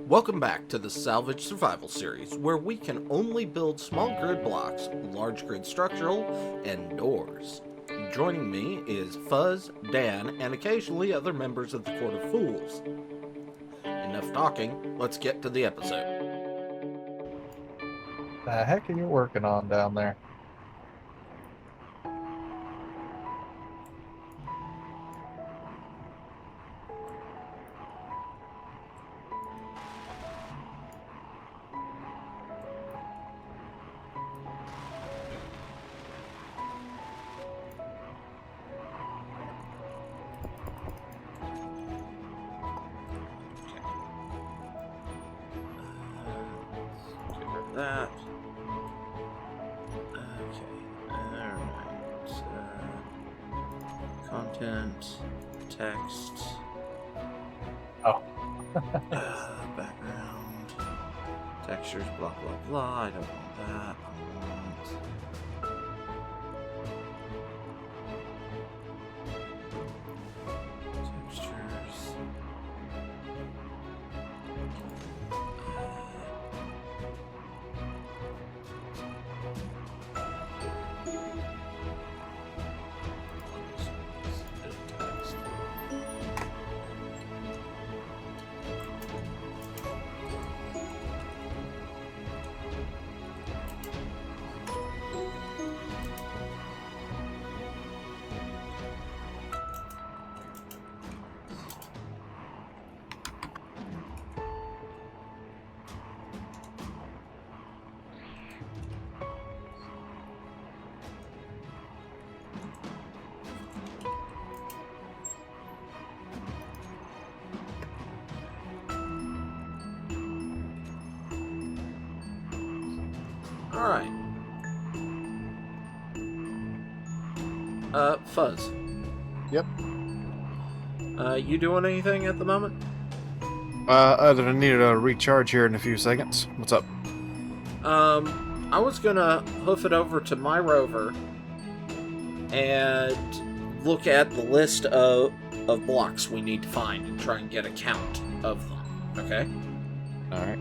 Welcome back to the Salvage Survival Series, where we can only build small grid blocks, large grid structural, and doors. Joining me is Fuzz, Dan, and occasionally other members of the Court of Fools. Enough talking, let's get to the episode. The heck are you working on down there? That. Okay, alright. Content, text, Oh, background, textures, blah blah blah. I don't want that. I want textures. Alright. Fuzz. yep. You doing anything at the moment? Other than needed a recharge here in a few seconds. What's up? I was gonna hoof it over to my rover and look at the list of blocks we need to find and try and get a count of them, okay? Alright.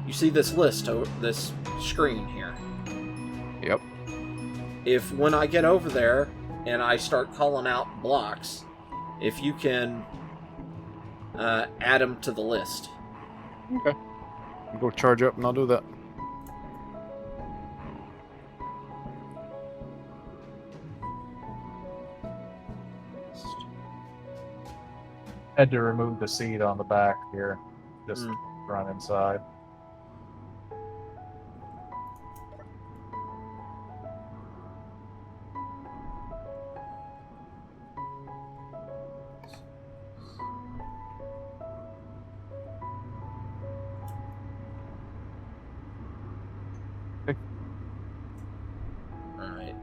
You see this list, this screen here. Yep. If when I get over there and I start calling out blocks, if you can add them to the list. Okay. I'll go charge up and I'll do that. Had to remove the seat on the back here. Just run inside. Alright.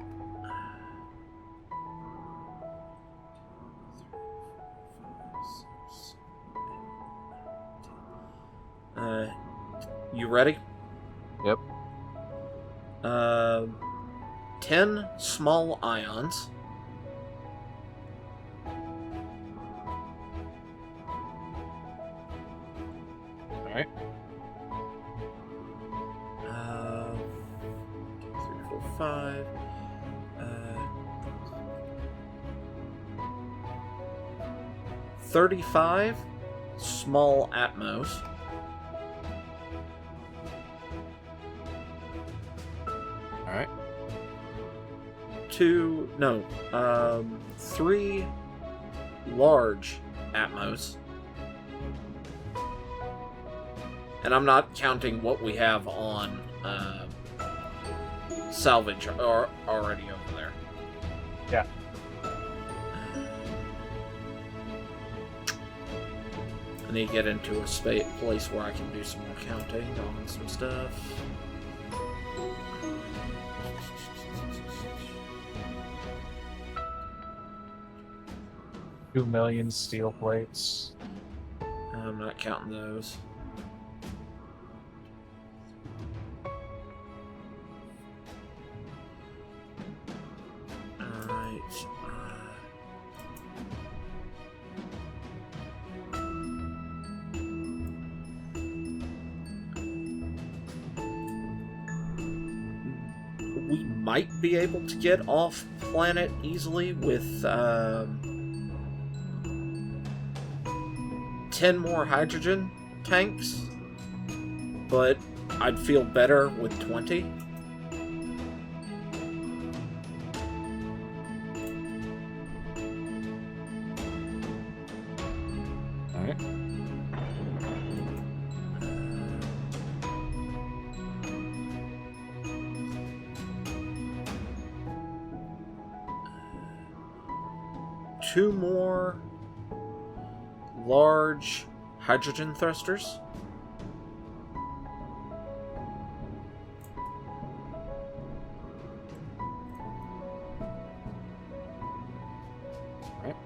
You ready? Yep. 10 small ions. Alright. 3, 4, 5. 35 small atmos. Alright. 3 large atmos. And I'm not counting what we have on Salvage or already over there. Yeah. I need to get into a place where I can do some more counting on some stuff. $2 million steel plates. I'm not counting those. Alright. we might be able to get off planet easily with 10 more hydrogen tanks, but I'd feel better with 20. Alright. Two more large hydrogen thrusters. Alright.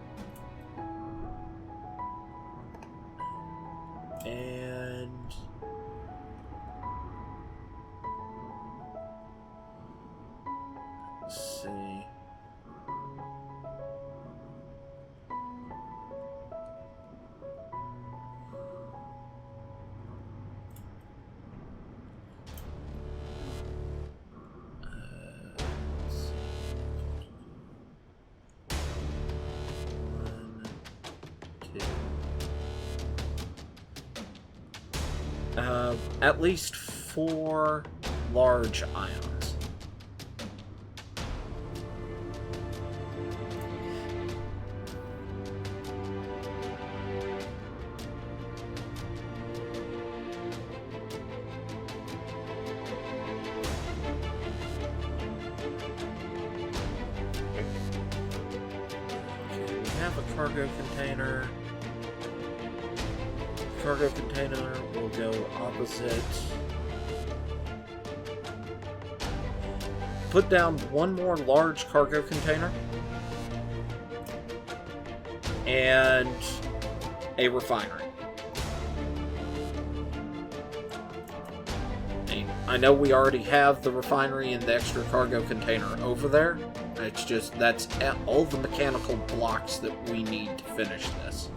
And let's see. At least 4 large ions. Okay, we have a cargo container. Cargo container will go opposite. Put down one more large cargo container and a refinery. I know we already have the refinery and the extra cargo container over there. It's just that's all the mechanical blocks that we need to finish this.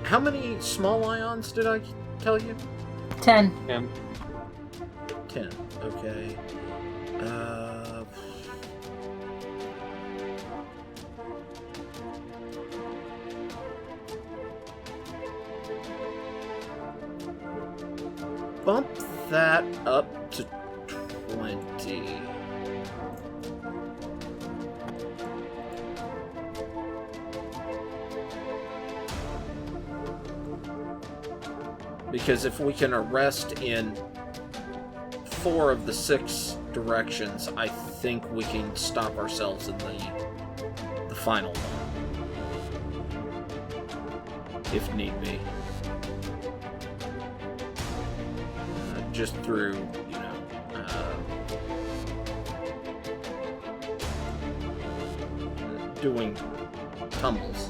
How many small ions did I tell you? 10. 10. Okay. Bump that up to 20. Because if we can arrest in 4 of the 6 directions, I think we can stop ourselves in the final one. If need be. Just through, you know, doing tumbles.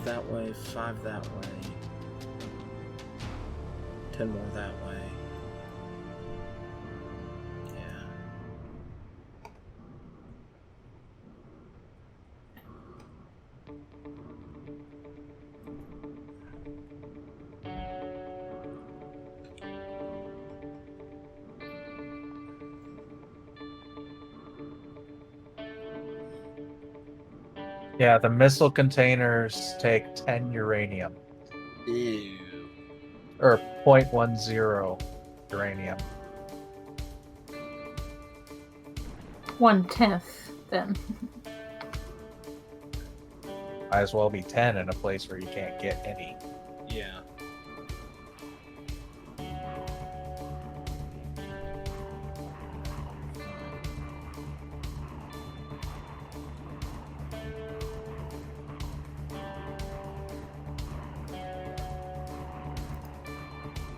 That way, 5 that way, 10 more that way. Yeah. Yeah, the missile containers take 10 uranium. Ew. Or 0.10 uranium. 1/10 then. Might as well be 10 in a place where you can't get any. Yeah.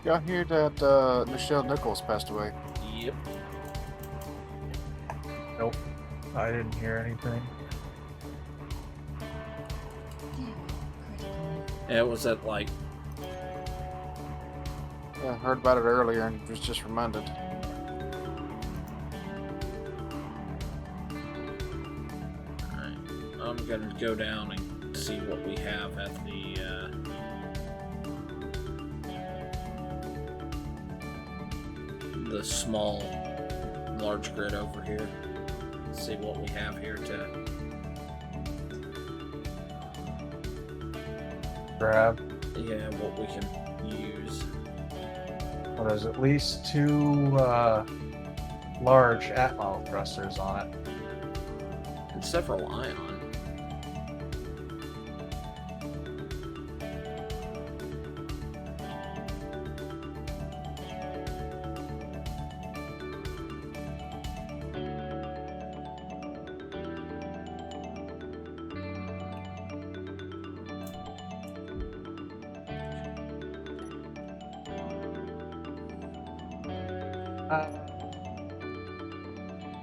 Yeah, I hear that Michelle Nichols passed away. Yep. Nope. I didn't hear anything. It was at like... Yeah, I heard about it earlier and was just reminded. Alright, I'm gonna go down and see what we have at the small, large grid over here. See what we have here to Grab. yeah, what we can use. Well, there's at least 2 large Atmo thrusters on it. And several ion.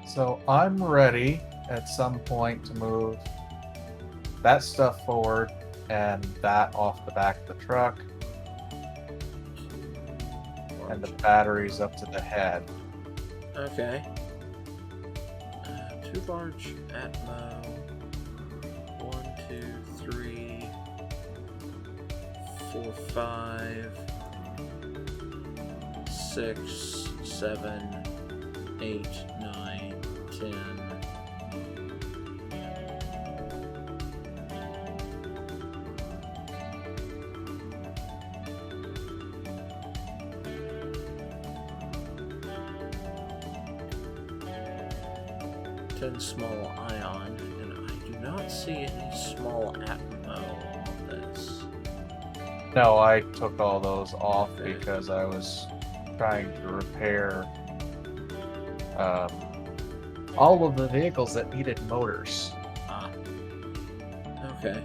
So I'm ready at some point to move that stuff forward and that off the back of the truck and the batteries up to the head. Okay. 2 large Atmo. 1, 2, 3, 4, 5, 6, 7, 8, 9, 10. Small ion, and I do not see any small Atmo on this. No, I took all those off Okay. because I was trying to repair all of the vehicles that needed motors. Ah. Okay.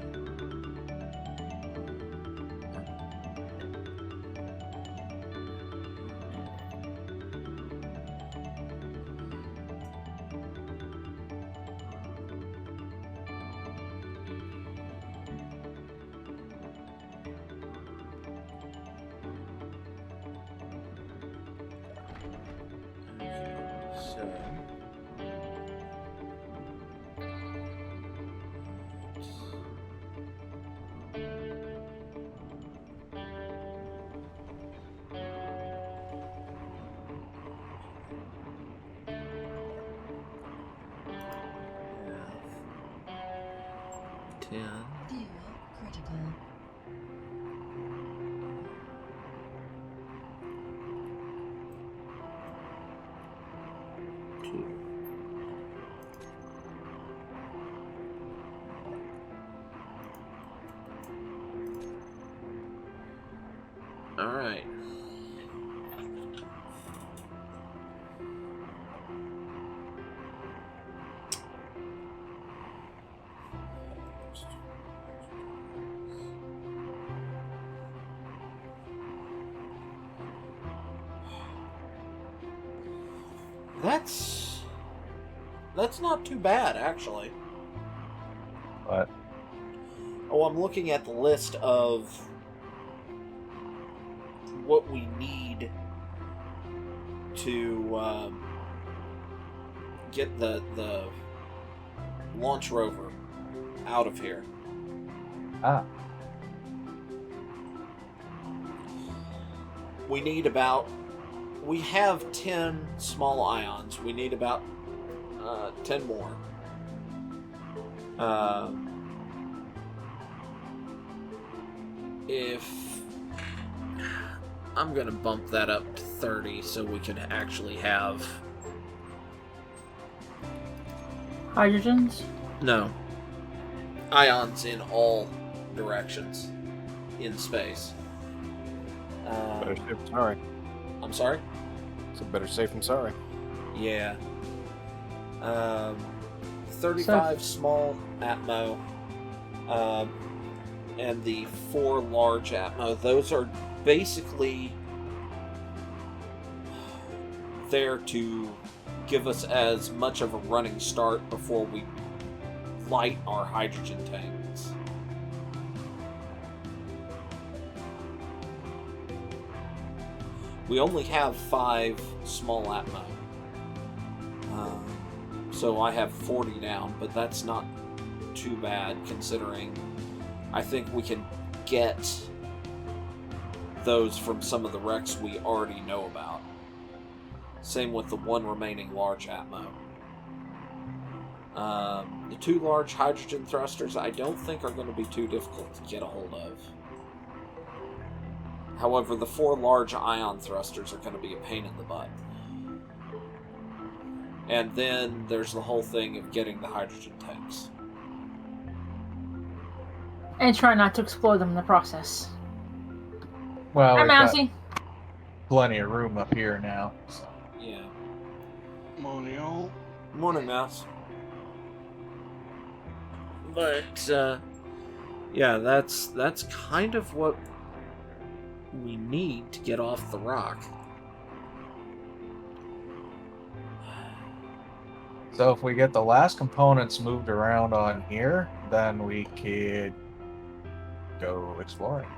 Fuel critical. All right. That's not too bad, actually. But Oh, I'm looking at the list of what we need to get the launch rover out of here. We need about... We have 10 small ions. We need about 10 more. If... I'm gonna bump that up to 30 so we can actually have... Hydrogens? No. Ions in all directions in space. Better safe than sorry. I'm sorry? So better safe than sorry. Yeah. 35 small Atmo. And the 4 large Atmo. Those are basically there to give us as much of a running start before we light our hydrogen tanks. We only have 5 small Atmo. So I have 40 down, but that's not too bad considering I think we can get those from some of the wrecks we already know about. Same with the 1 remaining large Atmo. The 2 large hydrogen thrusters I don't think are going to be too difficult to get a hold of. However, the 4 large ion thrusters are going to be a pain in the butt. And then there's the whole thing of getting the hydrogen tanks. And try not to explode them in the process. Well, Hi, we've got Mousy. plenty of room up here now. So. Yeah. Morning, y'all. Morning, Mouse. But, yeah, that's kind of what we need to get off the rock. So if we get the last components moved around on here, then we could go exploring.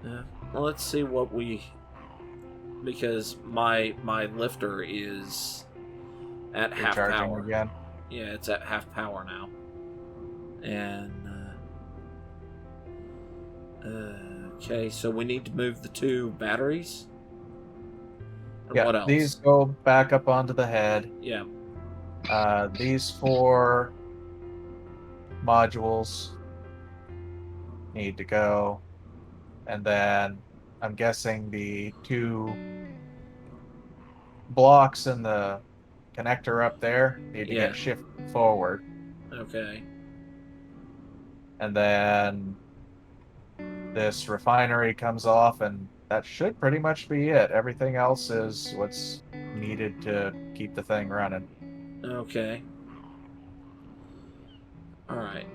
Yeah. Well, let's see what we... Because my lifter is at half Recharging power. again. Yeah, it's at half power now. And... okay, so we need to move the 2 batteries? Or Yeah, what else? these go back up onto the head. Yeah. These 4 modules need to go. And then I'm guessing the 2 blocks in the connector up there need to Yeah. get shifted forward. Okay. And then this refinery comes off, and that should pretty much be it. Everything else is what's needed to keep the thing running. Okay. Alright,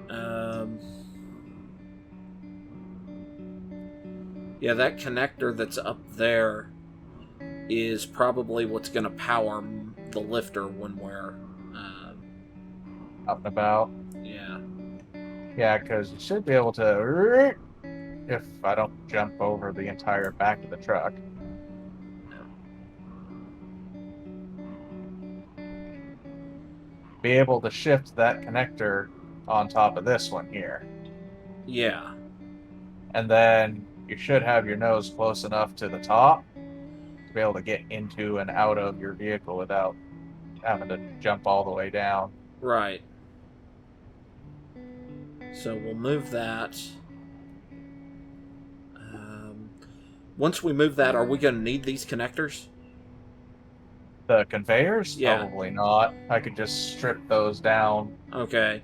yeah, that connector that's up there is probably what's going to power the lifter when we're, Up and about. yeah. Yeah, because you should be able to... If I don't jump over the entire back of the truck. Be able to shift that connector on top of this one here. Yeah. And then you should have your nose close enough to the top to be able to get into and out of your vehicle without having to jump all the way down. Right. So we'll move that. Once we move that, are we going to need these connectors? The conveyors? Yeah. Probably not. I could just strip those down. Okay.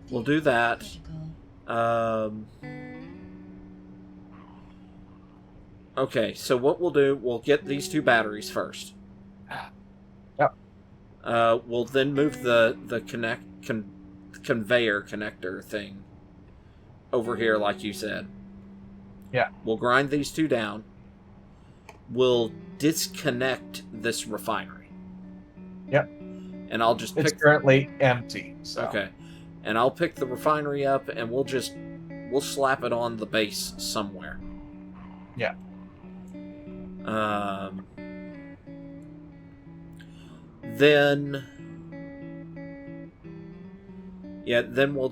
We'll do that. Critical. Okay, so what we'll do, we'll get these 2 batteries first. Yep. We'll then move the conveyor connector thing over here, like you said. Yeah. We'll grind these 2 down. We'll disconnect this refinery. Yep. And I'll just It's pick... currently empty, so... Okay. And I'll pick the refinery up, and we'll slap it on the base somewhere. Yeah. Then... Yeah, then we'll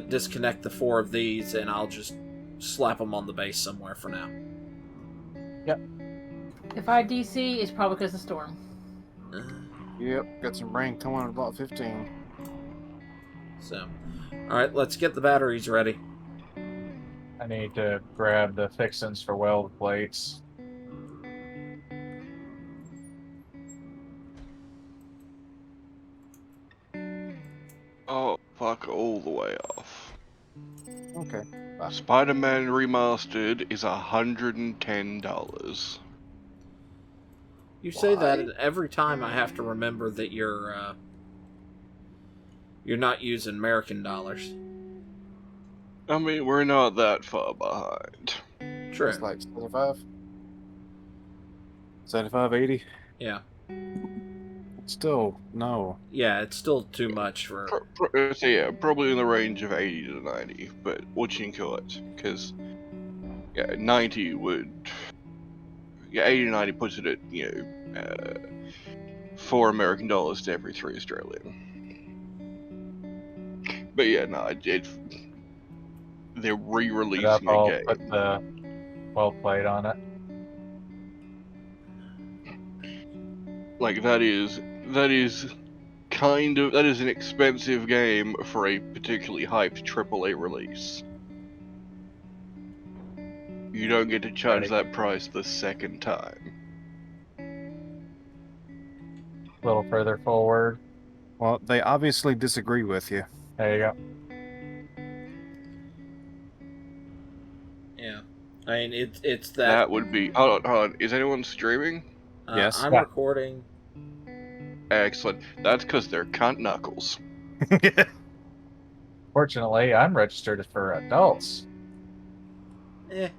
disconnect the 4 of these, and I'll just slap them on the base somewhere for now. Yep. If I DC, it's probably because of the storm. Yep, got some rain coming at about 15. So, alright, let's get the batteries ready. I need to grab the fixins for weld plates. Oh, fuck all the way off. Okay. Spider-Man Remastered is $110. You say that, Why? and every time I have to remember that you're not using American dollars. I mean, we're not that far behind. True. It's like 75? 75, 80? Yeah. Still, no. Yeah, it's still too much for... So yeah, probably in the range of 80 to 90, but what you can call it, because Yeah, 90 would. Yeah, 80 to 90 puts it at, $4 American to every 3 Australian. But yeah, no, they're re-releasing a I'll game. put the well played on it. Like that is an expensive game for a particularly hyped AAA release. You don't get to charge that price the second time. A little further forward. Well, they obviously disagree with you. There you go. Yeah. I mean, it's That would be. Hold on. Is anyone streaming? Yes. I'm Yeah. recording. Excellent. That's because they're cunt knuckles. Fortunately, I'm registered for adults. Eh.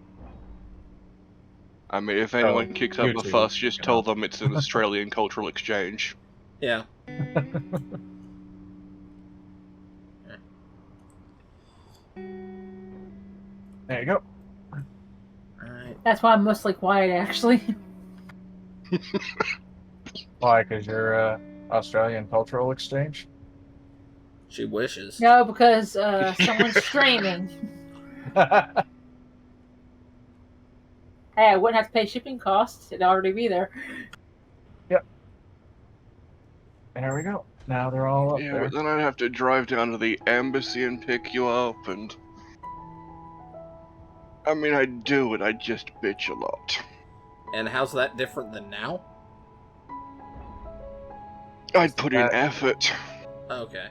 I mean, if anyone kicks up a YouTube, fuss, just you tell know. them it's an Australian cultural exchange. Yeah. There you go. Alright. That's why I'm mostly quiet, actually. Why? Because you're Australian cultural exchange? She wishes. No, because someone's streaming. Hey, I wouldn't have to pay shipping costs. It'd already be there. There we go. Now they're all up Yeah, there. but then I'd have to drive down to the embassy and pick you up, and I mean, I'd do it. I'd just bitch a lot. And how's that different than now? I'd put in effort. Okay.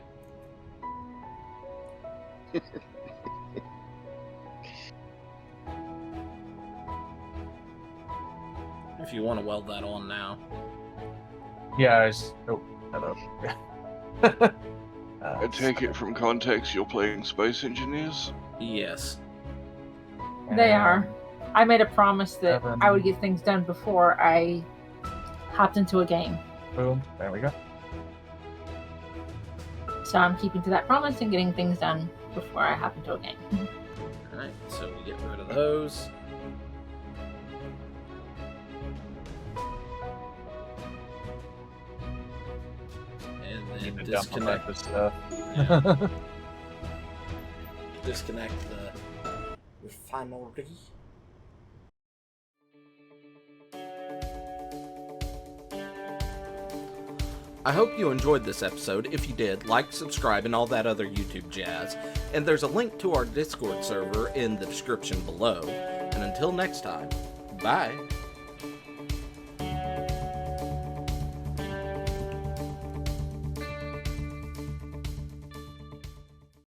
If you want to weld that on now. Yeah, I was... Oh, hello. I take it from context you're playing Space Engineers? Yes. They are. I made a promise that Seven. I would get things done before I hopped into a game. Boom. There we go. So I'm keeping to that promise and getting things done before I hop into a game. Alright, so we get rid of those. And Need then to dump a bunch disconnect, of stuff. yeah, disconnect the refinery. I hope you enjoyed this episode. If you did, like, subscribe, and all that other YouTube jazz. And there's a link to our Discord server in the description below. And until next time, bye.